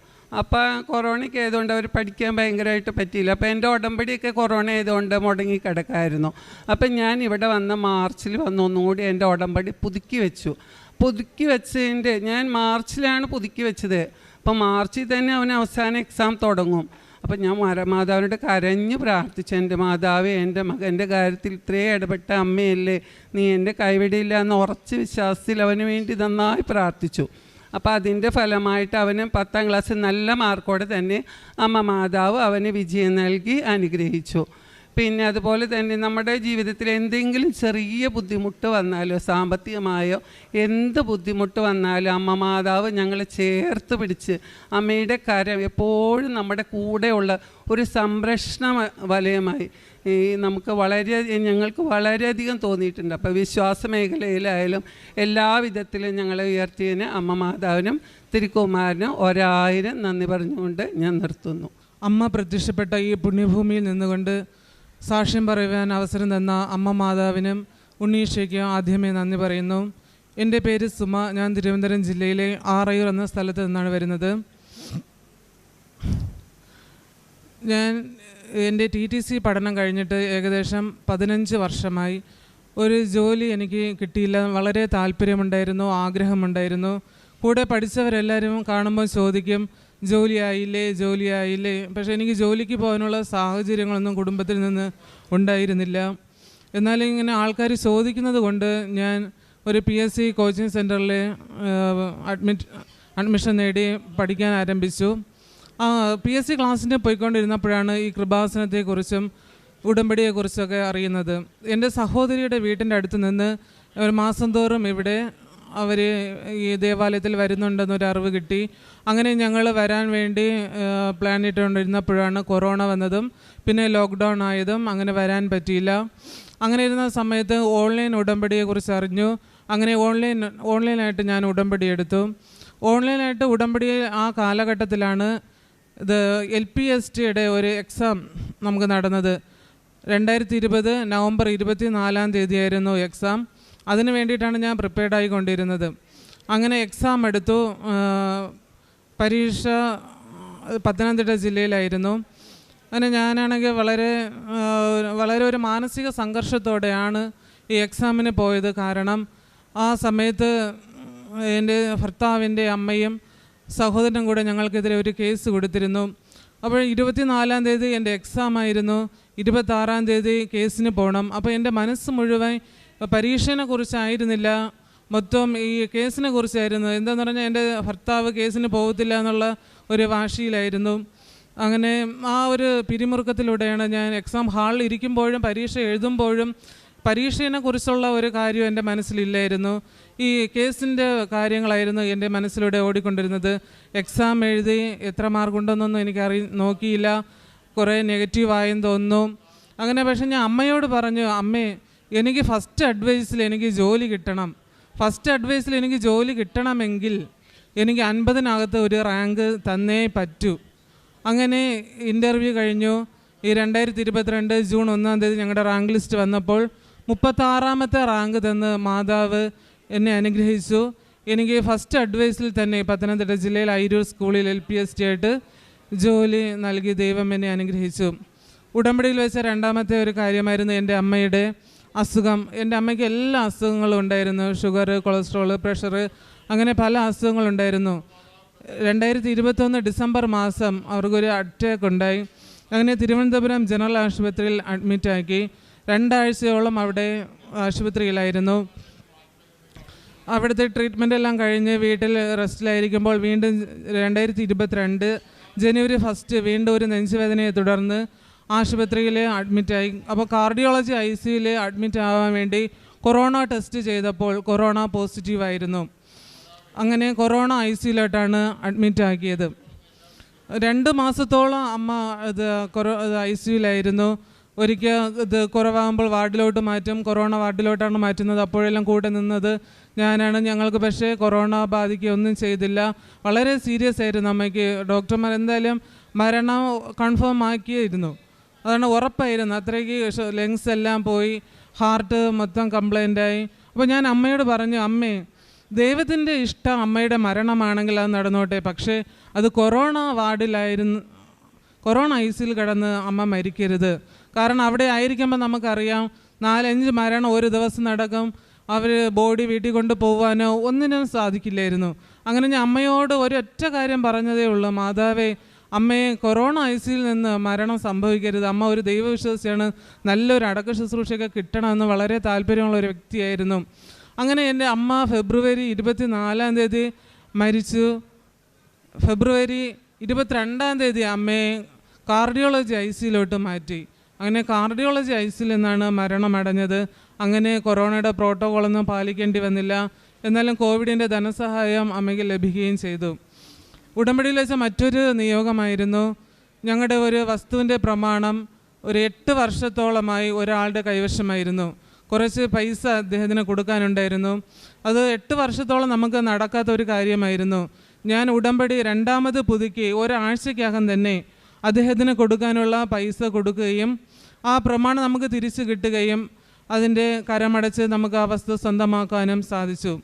അപ്പോൾ കൊറോണയ്ക്ക് ആയതുകൊണ്ട് അവർ പഠിക്കാൻ ഭയങ്കരമായിട്ട് പറ്റിയില്ല. അപ്പോൾ എൻ്റെ ഉടമ്പടിയൊക്കെ കൊറോണ ആയതുകൊണ്ട് മുടങ്ങി കിടക്കായിരുന്നു. അപ്പം ഞാൻ ഇവിടെ വന്ന മാർച്ചിൽ ഒന്നുകൂടി എൻ്റെ ഉടമ്പടി പുതുക്കി വെച്ചതിൻ്റെ ഞാൻ മാർച്ചിലാണ് പുതുക്കി വെച്ചത്. അപ്പോൾ മാർച്ചിൽ തന്നെ അവന് അവസാന എക്സാം തുടങ്ങും. അപ്പം ഞാൻ മാതാവിനോട് കരഞ്ഞു പ്രാർത്ഥിച്ചു, എൻ്റെ മാതാവേ, എൻ്റെ മകൻ്റെ കാര്യത്തിൽ ഇത്രയും ഇടപെട്ട അമ്മയല്ലേ, നീ എൻ്റെ കൈവിടില്ല എന്ന് ഉറച്ച വിശ്വാസത്തിൽ അവന് വേണ്ടി നന്നായി പ്രാർത്ഥിച്ചു. അപ്പോൾ അതിൻ്റെ ഫലമായിട്ട് അവന് 10ാം ക്ലാസ്സിൽ നല്ല മാർക്കോടെ തന്നെ അമ്മ മാതാവ് അവന് വിജയം നൽകി അനുഗ്രഹിച്ചു. പിന്നെ അതുപോലെ തന്നെ നമ്മുടെ ജീവിതത്തിൽ എന്തെങ്കിലും ചെറിയ ബുദ്ധിമുട്ട് വന്നാലോ സാമ്പത്തികമായോ എന്ത് ബുദ്ധിമുട്ട് വന്നാലും അമ്മ മാതാവ് ഞങ്ങളെ ചേർത്ത് പിടിച്ച് അമ്മയുടെ കരം എപ്പോഴും നമ്മുടെ കൂടെയുള്ള ഒരു സംരക്ഷണ വലയമായി ഞങ്ങൾക്ക് വളരെയധികം തോന്നിയിട്ടുണ്ട്. അപ്പോൾ വിശ്വാസ മേഖലയിലായാലും എല്ലാവിധത്തിലും ഞങ്ങളെ ഉയർത്തിയതിന് അമ്മ മാതാവിനും തിരുക്കുമാരനും 1000 നന്ദി പറഞ്ഞുകൊണ്ട് ഞാൻ നിർത്തുന്നു. അമ്മ പ്രത്യക്ഷപ്പെട്ട ഈ പുണ്യഭൂമിയിൽ നിന്നുകൊണ്ട് സാക്ഷ്യം പറയുവാൻ അവസരം തന്ന അമ്മ മാതാവിനും ഉണ്ണീഷയ്ക്കും ആദ്യമേ നന്ദി പറയുന്നു. എൻ്റെ പേര് സുമ. ഞാൻ തിരുവനന്തപുരം ജില്ലയിലെ ആറയൂർ എന്ന സ്ഥലത്ത് നിന്നാണ് വരുന്നത്. ഞാൻ എൻ്റെ TTC പഠനം കഴിഞ്ഞിട്ട് ഏകദേശം 15 വർഷമായി. ഒരു ജോലി എനിക്ക് കിട്ടിയില്ല. വളരെ താല്പര്യമുണ്ടായിരുന്നു, ആഗ്രഹമുണ്ടായിരുന്നു. കൂടെ പഠിച്ചവരെല്ലാവരും കാണുമ്പോൾ ചോദിക്കും, ജോലിയായില്ലേ. പക്ഷേ എനിക്ക് ജോലിക്ക് പോകാനുള്ള സാഹചര്യങ്ങളൊന്നും കുടുംബത്തിൽ നിന്ന് ഉണ്ടായിരുന്നില്ല. എന്നാലും ഇങ്ങനെ ആൾക്കാർ ചോദിക്കുന്നത് കൊണ്ട് ഞാൻ ഒരു PSC കോച്ചിങ് സെൻറ്ററിൽ അഡ്മിഷൻ നേടി പഠിക്കാൻ ആരംഭിച്ചു. PSC ക്ലാസ്സിന് പോയിക്കൊണ്ടിരുന്നപ്പോഴാണ് ഈ കൃപാസനത്തെക്കുറിച്ചും ഉടമ്പടിയെക്കുറിച്ചൊക്കെ അറിയുന്നത്. എൻ്റെ സഹോദരിയുടെ വീട്ടിൻ്റെ അടുത്ത് നിന്ന് ഒരു മാസം തോറും ഇവിടെ അവർ ഈ ദേവാലയത്തിൽ വരുന്നുണ്ടെന്നൊരു അറിവ് കിട്ടി. അങ്ങനെ ഞങ്ങൾ വരാൻ വേണ്ടി പ്ലാൻ ഇട്ടുകൊണ്ടിരുന്നപ്പോഴാണ് കൊറോണ വന്നതും പിന്നെ ലോക്ക്ഡൗൺ ആയതും അങ്ങനെ വരാൻ പറ്റിയില്ല. അങ്ങനെ ഇരുന്ന സമയത്ത് ഓൺലൈൻ ഉടമ്പടിയെക്കുറിച്ച് അറിഞ്ഞു. അങ്ങനെ ഓൺലൈനായിട്ട് ഞാൻ ഉടമ്പടി എടുത്തു. ഓൺലൈനായിട്ട് ഉടമ്പടി ആ കാലഘട്ടത്തിലാണ് ഇത് LPSTയുടെ ഒരു എക്സാം നമുക്ക് നടന്നത്. 2020 നവംബർ 24-ാം തീയതിയായിരുന്നു എക്സാം. അതിന് വേണ്ടിയിട്ടാണ് ഞാൻ പ്രിപ്പയർഡ് ആയിക്കൊണ്ടിരുന്നത്. അങ്ങനെ എക്സാം എടുത്തു. പരീക്ഷ പത്തനംതിട്ട ജില്ലയിലായിരുന്നു. അങ്ങനെ ഞാനാണെങ്കിൽ വളരെ ഒരു മാനസിക സംഘർഷത്തോടെയാണ് ഈ എക്സാമിന് പോയത്. കാരണം ആ സമയത്ത് എൻ്റെ ഭർത്താവിൻ്റെ അമ്മയും സഹോദരനും കൂടെ ഞങ്ങൾക്കെതിരെ ഒരു കേസ് കൊടുത്തിരുന്നു. അപ്പോൾ 24-ാം തീയതി എൻ്റെ എക്സാം ആയിരുന്നു. 26-ാം തീയതി കേസിന് പോകണം. അപ്പോൾ എൻ്റെ മനസ്സ് മുഴുവൻ പരീക്ഷയെ കുറിച്ചായിരുന്നില്ല, മൊത്തം ഈ കേസിനെ കുറിച്ചായിരുന്നു. എന്താണെന്ന് പറഞ്ഞാൽ എൻ്റെ ഭർത്താവ് കേസിന് പോകത്തില്ല എന്നുള്ള ഒരു വാശിയിലായിരുന്നു. അങ്ങനെ ആ ഒരു പിരിമുറുക്കത്തിലൂടെയാണ് ഞാൻ എക്സാം ഹാളിൽ ഇരിക്കുമ്പോഴും പരീക്ഷ എഴുതുമ്പോഴും പരീക്ഷയെ കുറിച്ചുള്ള ഒരു കാര്യം എൻ്റെ മനസ്സിലില്ലായിരുന്നു. ഈ കേസിൻ്റെ കാര്യങ്ങളായിരുന്നു എൻ്റെ മനസ്സിലൂടെ ഓടിക്കൊണ്ടിരുന്നത്. എക്സാം എഴുതി എത്ര മാർക്കുണ്ടെന്നൊന്നും എനിക്ക് നോക്കിയില്ല. കുറേ നെഗറ്റീവായെന്ന് തോന്നുന്നു. അങ്ങനെ പക്ഷേ ഞാൻ അമ്മയോട് പറഞ്ഞു, അമ്മേ, എനിക്ക് ഫസ്റ്റ് അഡ്വൈസിൽ എനിക്ക് ജോലി കിട്ടണം. ഫസ്റ്റ് അഡ്വൈസിൽ എനിക്ക് ജോലി കിട്ടണമെങ്കിൽ എനിക്ക് 50-നകത്ത് ഒരു റാങ്ക് തന്നേ പറ്റൂ. അങ്ങനെ ഇൻ്റർവ്യൂ കഴിഞ്ഞു. ഈ 2022 ജൂൺ 1-ാം തീയതി ഞങ്ങളുടെ റാങ്ക് ലിസ്റ്റ് വന്നപ്പോൾ 36-ാമത്തെ റാങ്ക് തന്ന് മാതാവ് എന്നെ അനുഗ്രഹിച്ചു. എനിക്ക് ഫസ്റ്റ് അഡ്വൈസിൽ തന്നെ പത്തനംതിട്ട ജില്ലയിൽ അയിരൂർ സ്കൂളിൽ LPST ആയിട്ട് ജോലി നൽകി ദൈവം എന്നെ അനുഗ്രഹിച്ചു. ഉടമ്പടിയിൽ വെച്ച രണ്ടാമത്തെ ഒരു കാര്യമായിരുന്നു എൻ്റെ അമ്മയുടെ അസുഖം. എൻ്റെ അമ്മയ്ക്ക് എല്ലാ അസുഖങ്ങളും ഉണ്ടായിരുന്നു. ഷുഗർ, കൊളസ്ട്രോൾ, പ്രഷർ, അങ്ങനെ പല അസുഖങ്ങളുണ്ടായിരുന്നു. 2021 ഡിസംബർ മാസം അവർക്കൊരു അറ്റാക്ക് ഉണ്ടായി. അങ്ങനെ തിരുവനന്തപുരം ജനറൽ ആശുപത്രിയിൽ അഡ്മിറ്റാക്കി. 2 ആഴ്ചയോളം അവിടെ ആശുപത്രിയിലായിരുന്നു. അവിടുത്തെ ട്രീറ്റ്മെൻ്റ് എല്ലാം കഴിഞ്ഞ് വീട്ടിൽ റെസ്റ്റിലായിരിക്കുമ്പോൾ വീണ്ടും 2022 ജനുവരി 1 വീണ്ടും ഒരു നെഞ്ചുവേദനയെ തുടർന്ന് ആശുപത്രിയിൽ അഡ്മിറ്റായി. അപ്പോൾ കാർഡിയോളജി ICUയിൽ അഡ്മിറ്റ് ആവാൻ വേണ്ടി കൊറോണ ടെസ്റ്റ് ചെയ്തപ്പോൾ കൊറോണ പോസിറ്റീവായിരുന്നു. അങ്ങനെ കൊറോണ ICUയിലോട്ടാണ് അഡ്മിറ്റാക്കിയത്. 2 മാസത്തോളം അമ്മ ICUയിലായിരുന്നു. ഒരിക്കൽ ഇത് കുറവാകുമ്പോൾ വാർഡിലോട്ട് മാറ്റും, കൊറോണ വാർഡിലോട്ടാണ് മാറ്റുന്നത്. അപ്പോഴെല്ലാം കൂടെ നിന്നത് ഞാനാണ്. ഞങ്ങൾക്ക് പക്ഷേ കൊറോണ ബാധിക്കുകയൊന്നും ചെയ്തില്ല. വളരെ സീരിയസ് ആയിരുന്നു അമ്മയ്ക്ക്. ഡോക്ടർമാർ എന്തായാലും മരണം കൺഫേം ആക്കിയിരുന്നു. അതാണ് ഉറപ്പായിരുന്നു. അത്രയ്ക്ക് ലങ്സ് എല്ലാം പോയി, ഹാർട്ട് മൊത്തം കംപ്ലൈൻ്റായി. അപ്പോൾ ഞാൻ അമ്മയോട് പറഞ്ഞു, അമ്മേ, ദൈവത്തിൻ്റെ ഇഷ്ടം അമ്മയുടെ മരണമാണെങ്കിൽ അത് നടന്നോട്ടെ, പക്ഷേ അത് കൊറോണ വാർഡിലായിരുന്നു, കൊറോണ ഐസിയിൽ കിടന്ന് അമ്മ മരിക്കരുത്. കാരണം അവിടെ ആയിരിക്കുമ്പോൾ നമുക്കറിയാം 4-5 മരണം ഒരു ദിവസം നടക്കും. അവർ ബോഡി വീട്ടിൽ കൊണ്ട് പോകാനോ ഒന്നിനും സാധിക്കില്ലായിരുന്നു. അങ്ങനെ ഞാൻ അമ്മയോട് ഒരൊറ്റ കാര്യം പറഞ്ഞതേ ഉള്ളൂ, മാതാവേ, അമ്മയെ കൊറോണ ഐസിയിൽ നിന്ന് മരണം സംഭവിക്കരുത്. അമ്മ ഒരു ദൈവവിശ്വാസിയാണ്, നല്ലൊരു അടക്ക ശുശ്രൂഷയൊക്കെ കിട്ടണമെന്ന് വളരെ താല്പര്യമുള്ള ഒരു വ്യക്തിയായിരുന്നു. അങ്ങനെ എൻ്റെ അമ്മ ഫെബ്രുവരി 24-ാം തീയതി മരിച്ചു. ഫെബ്രുവരി 22-ാം തീയതി അമ്മയെ കാർഡിയോളജി ഐസിയിലോട്ട് മാറ്റി. അങ്ങനെ കാർഡിയോളജി ഐസിയിൽ നിന്നാണ് മരണമടഞ്ഞത്. അങ്ങനെ കൊറോണയുടെ പ്രോട്ടോകോളൊന്നും പാലിക്കേണ്ടി വന്നില്ല. എന്നാലും കോവിഡിൻ്റെ ധനസഹായം അമ്മയ്ക്ക് ലഭിക്കുകയും ചെയ്തു. ഉടമ്പടിയിൽ വെച്ച മറ്റൊരു നിയോഗമായിരുന്നു, ഞങ്ങളുടെ ഒരു വസ്തുവിൻ്റെ പ്രമാണം ഒരു 8 വർഷത്തോളമായി ഒരാളുടെ കൈവശമായിരുന്നു. കുറച്ച് പൈസ അദ്ദേഹത്തിന് കൊടുക്കാനുണ്ടായിരുന്നു. അത് 8 വർഷത്തോളം നമുക്ക് നടക്കാത്ത ഒരു കാര്യമായിരുന്നു. ഞാൻ ഉടമ്പടി 2ാമത് പുതുക്കി ഒരാഴ്ചയ്ക്കകം തന്നെ അദ്ദേഹത്തിന് കൊടുക്കാനുള്ള പൈസ കൊടുക്കുകയും ആ പ്രമാണം നമുക്ക് തിരിച്ചു കിട്ടുകയും അതിൻ്റെ കരമടച്ച് നമുക്ക് ആ വസ്തു സ്വന്തമാക്കാനും സാധിച്ചു.